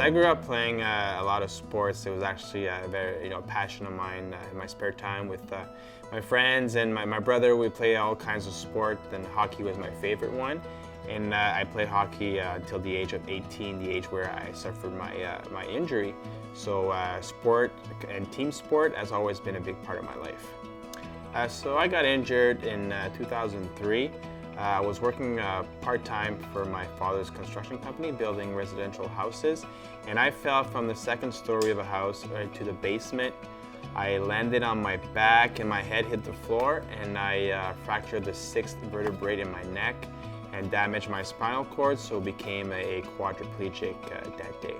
I grew up playing a lot of sports. It was actually a very passion of mine in my spare time with my friends and my brother. We played all kinds of sport, and hockey was my favorite one. And I played hockey until the age of 18, the age where I suffered my injury. So sport and team sport has always been a big part of my life. So I got injured in 2003. I was working part-time for my father's construction company, building residential houses, and I fell from the second story of a house right to the basement. I landed on my back and my head hit the floor, and I fractured the 6th vertebrae in my neck and damaged my spinal cord, so became a quadriplegic that day.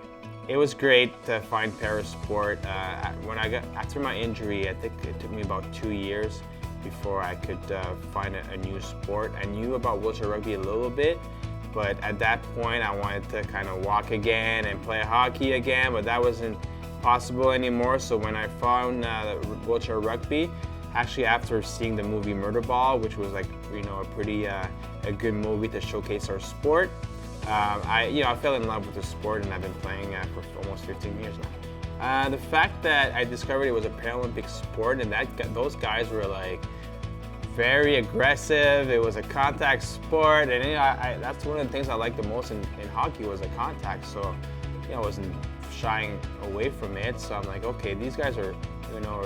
It was great to find parasport. After my injury, I think it took me about 2 years before I could find a new sport. I knew about wheelchair rugby a little bit, but at that point I wanted to kind of walk again and play hockey again, but that wasn't possible anymore. So when I found wheelchair rugby, actually after seeing the movie Murderball, which was like a pretty a good movie to showcase our sport, I fell in love with the sport, and I've been playing for almost 15 years now. The fact that I discovered it was a Paralympic sport, and those guys were like very aggressive. It was a contact sport, and that's one of the things I liked the most in hockey was the contact. So I wasn't shying away from it. So I'm like, okay, these guys are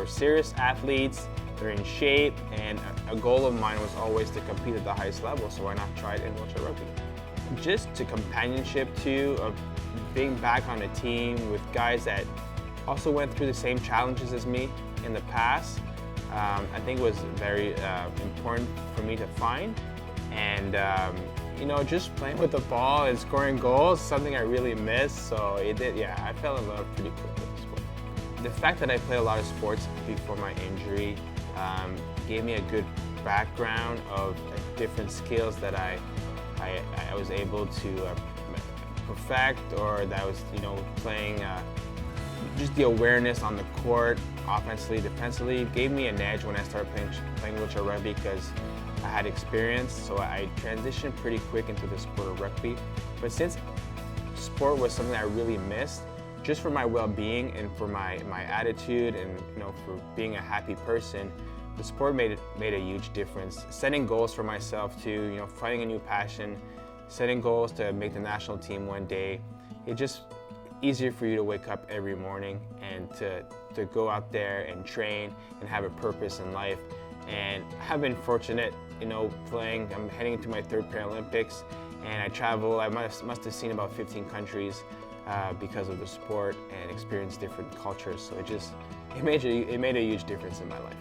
serious athletes. They're in shape, and a goal of mine was always to compete at the highest level. So why not try it in wheelchair rugby? Just to companionship too, of being back on a team with guys that also went through the same challenges as me in the past. I think it was very important for me to find, and just playing with the ball and scoring goals, something I really missed. So I fell in love pretty quick with the sport. The fact that I played a lot of sports before my injury gave me a good background of different skills that I was able to perfect, or that I was playing. Just the awareness on the court, offensively, defensively, gave me an edge when I started playing wheelchair rugby because I had experience. So I transitioned pretty quick into the sport of rugby. But since sport was something I really missed, just for my well-being and for my attitude and for being a happy person, the sport made a huge difference. Setting goals for myself too, finding a new passion, setting goals to make the national team one day. It just easier for you to wake up every morning and to go out there and train and have a purpose in life. And I've been fortunate, playing. I'm heading into my 3rd Paralympics, and I must have seen about 15 countries because of the sport and experienced different cultures. So it made a huge difference in my life.